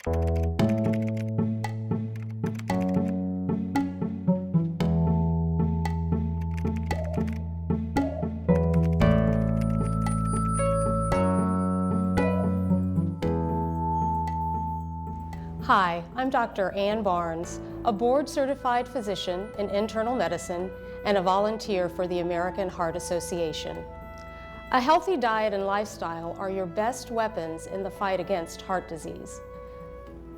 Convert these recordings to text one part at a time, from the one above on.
Hi, I'm Dr. Ann Barnes, a board-certified physician in internal medicine and a volunteer for the American Heart Association. A healthy diet and lifestyle are your best weapons in the fight against heart disease.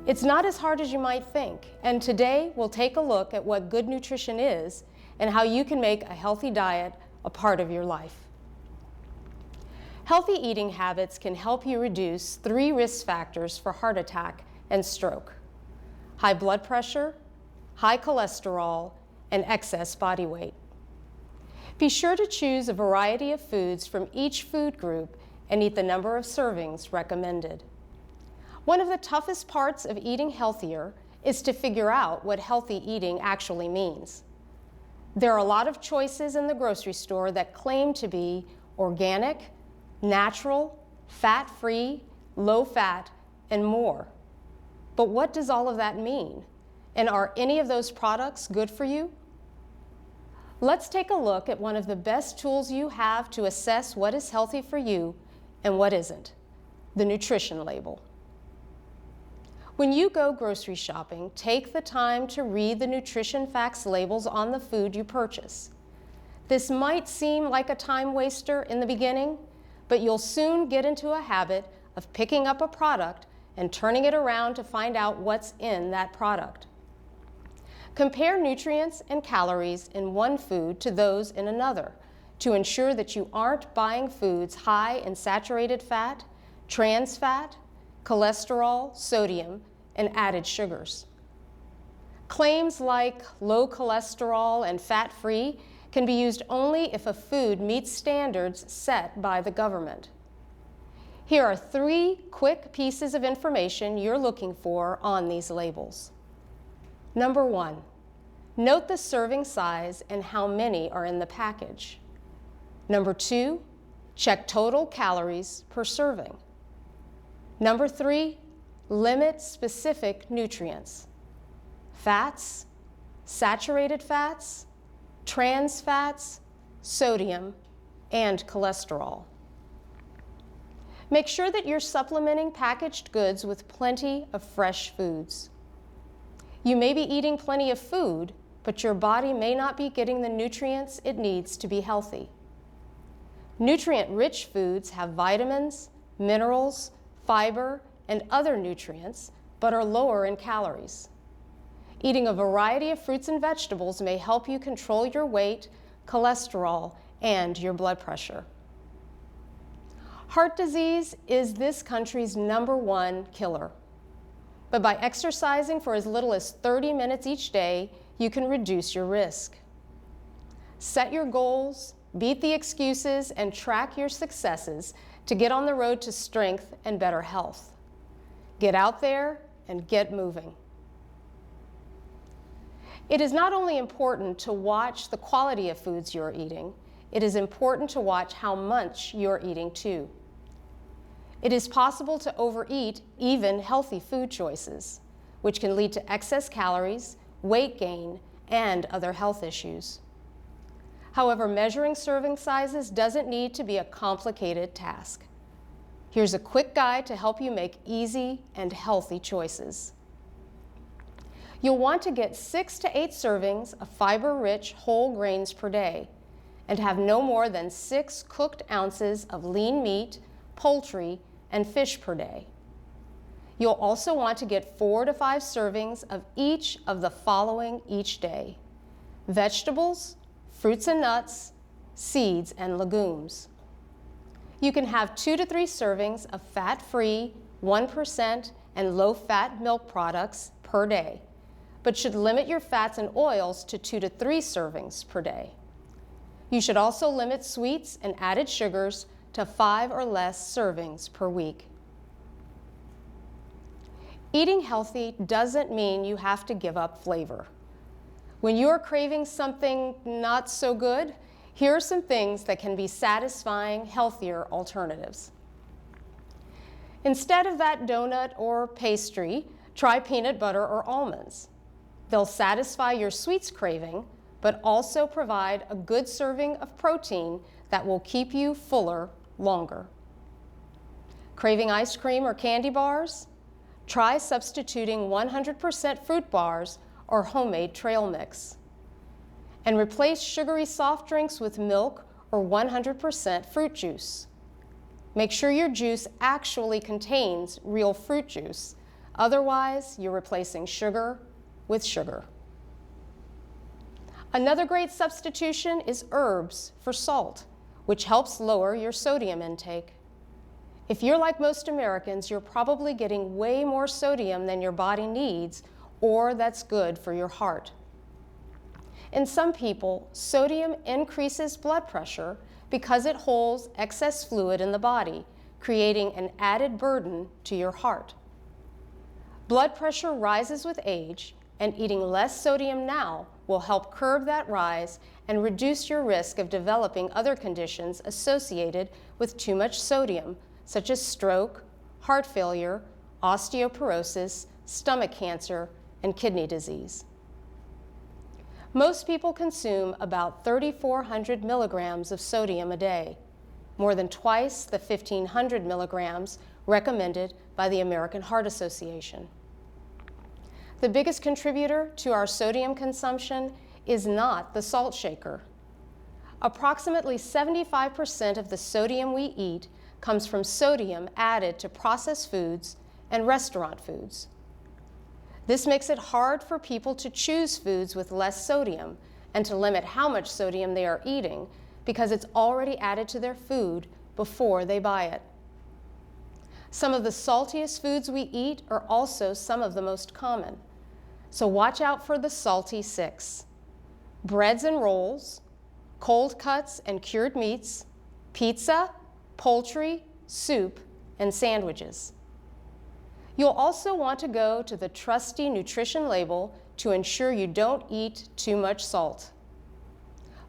It's not as hard as you might think, and today we'll take a look at what good nutrition is and how you can make a healthy diet a part of your life. Healthy eating habits can help you reduce 3 risk factors for heart attack and stroke: high blood pressure, high cholesterol, and excess body weight. Be sure to choose a variety of foods from each food group and eat the number of servings recommended. One of the toughest parts of eating healthier is to figure out what healthy eating actually means. There are a lot of choices in the grocery store that claim to be organic, natural, fat-free, low-fat, and more. But what does all of that mean? And are any of those products good for you? Let's take a look at one of the best tools you have to assess what is healthy for you and what isn't: the nutrition label. When you go grocery shopping, take the time to read the nutrition facts labels on the food you purchase. This might seem like a time waster in the beginning, but you'll soon get into a habit of picking up a product and turning it around to find out what's in that product. Compare nutrients and calories in one food to those in another to ensure that you aren't buying foods high in saturated fat, trans fat, cholesterol, sodium, and added sugars. Claims like low cholesterol and fat-free can be used only if a food meets standards set by the government. Here are 3 quick pieces of information you're looking for on these labels. Number 1, note the serving size and how many are in the package. Number 2, check total calories per serving. Number 3, limit specific nutrients: fats, saturated fats, trans fats, sodium, and cholesterol. Make sure that you're supplementing packaged goods with plenty of fresh foods. You may be eating plenty of food, but your body may not be getting the nutrients it needs to be healthy. Nutrient-rich foods have vitamins, minerals, fiber, and other nutrients, but are lower in calories. Eating a variety of fruits and vegetables may help you control your weight, cholesterol, and your blood pressure. Heart disease is this country's #1 killer. But by exercising for as little as 30 minutes each day, you can reduce your risk. Set your goals, beat the excuses, and track your successes to get on the road to strength and better health. Get out there and get moving. It is not only important to watch the quality of foods you're eating, it is important to watch how much you're eating too. It is possible to overeat even healthy food choices, which can lead to excess calories, weight gain, and other health issues. However, measuring serving sizes doesn't need to be a complicated task. Here's a quick guide to help you make easy and healthy choices. You'll want to get 6 to 8 servings of fiber-rich whole grains per day and have no more than 6 cooked ounces of lean meat, poultry, and fish per day. You'll also want to get 4 to 5 servings of each of the following each day: vegetables, fruits and nuts, seeds, and legumes. You can have 2 to 3 servings of fat-free, 1% and low-fat milk products per day, but should limit your fats and oils to 2 to 3 servings per day. You should also limit sweets and added sugars to 5 or less servings per week. Eating healthy doesn't mean you have to give up flavor. When you're craving something not so good, here are some things that can be satisfying, healthier alternatives. Instead of that donut or pastry, Try peanut butter or almonds. They'll satisfy your sweets craving, but also provide a good serving of protein that will keep you fuller longer. Craving ice cream or candy bars? Try substituting 100% fruit bars or homemade trail mix. And replace sugary soft drinks with milk or 100% fruit juice. Make sure your juice actually contains real fruit juice. Otherwise, you're replacing sugar with sugar. Another great substitution is herbs for salt, which helps lower your sodium intake. If you're like most Americans, you're probably getting way more sodium than your body needs, or that's good for your heart. In some people, sodium increases blood pressure because it holds excess fluid in the body, creating an added burden to your heart. Blood pressure rises with age, and eating less sodium now will help curb that rise and reduce your risk of developing other conditions associated with too much sodium, such as stroke, heart failure, osteoporosis, stomach cancer, and kidney disease. Most people consume about 3,400 milligrams of sodium a day, more than twice the 1,500 milligrams recommended by the American Heart Association. The biggest contributor to our sodium consumption is not the salt shaker. Approximately 75% of the sodium we eat comes from sodium added to processed foods and restaurant foods. This makes it hard for people to choose foods with less sodium and to limit how much sodium they are eating because it's already added to their food before they buy it. Some of the saltiest foods we eat are also some of the most common. So watch out for the salty 6. Breads and rolls, cold cuts and cured meats, pizza, poultry, soup, and sandwiches. You'll also want to go to the trusty nutrition label to ensure you don't eat too much salt.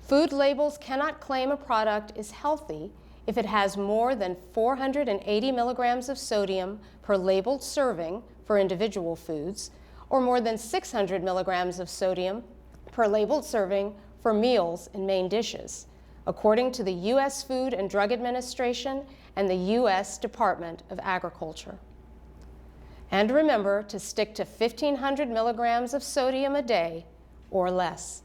Food labels cannot claim a product is healthy if it has more than 480 milligrams of sodium per labeled serving for individual foods, or more than 600 milligrams of sodium per labeled serving for meals and main dishes, according to the U.S. Food and Drug Administration and the U.S. Department of Agriculture. And remember to stick to 1,500 milligrams of sodium a day or less.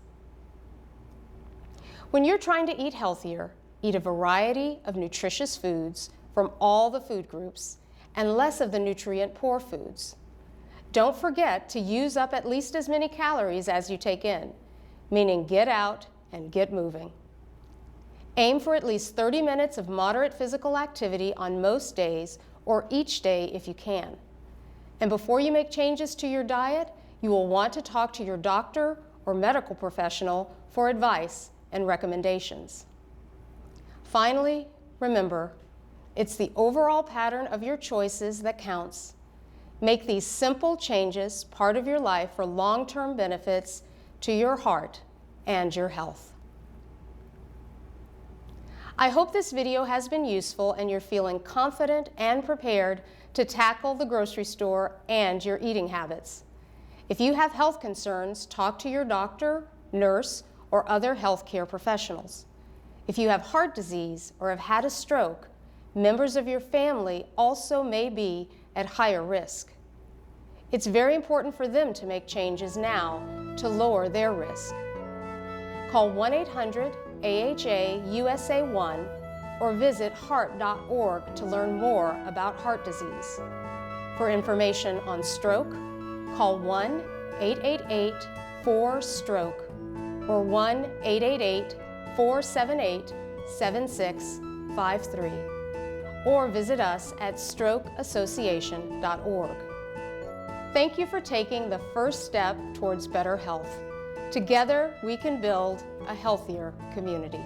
When you're trying to eat healthier, eat a variety of nutritious foods from all the food groups and less of the nutrient-poor foods. Don't forget to use up at least as many calories as you take in, meaning get out and get moving. Aim for at least 30 minutes of moderate physical activity on most days or each day if you can. And before you make changes to your diet, you will want to talk to your doctor or medical professional for advice and recommendations. Finally, remember, it's the overall pattern of your choices that counts. Make these simple changes part of your life for long-term benefits to your heart and your health. I hope this video has been useful and you're feeling confident and prepared to tackle the grocery store and your eating habits. If you have health concerns, talk to your doctor, nurse, or other healthcare professionals. If you have heart disease or have had a stroke, members of your family also may be at higher risk. It's very important for them to make changes now to lower their risk. Call 1-800-AHA-USA1 or visit heart.org to learn more about heart disease. For information on stroke, call 1-888-4-STROKE or 1-888-478-7653 or visit us at strokeassociation.org. Thank you for taking the first step towards better health. Together, we can build a healthier community.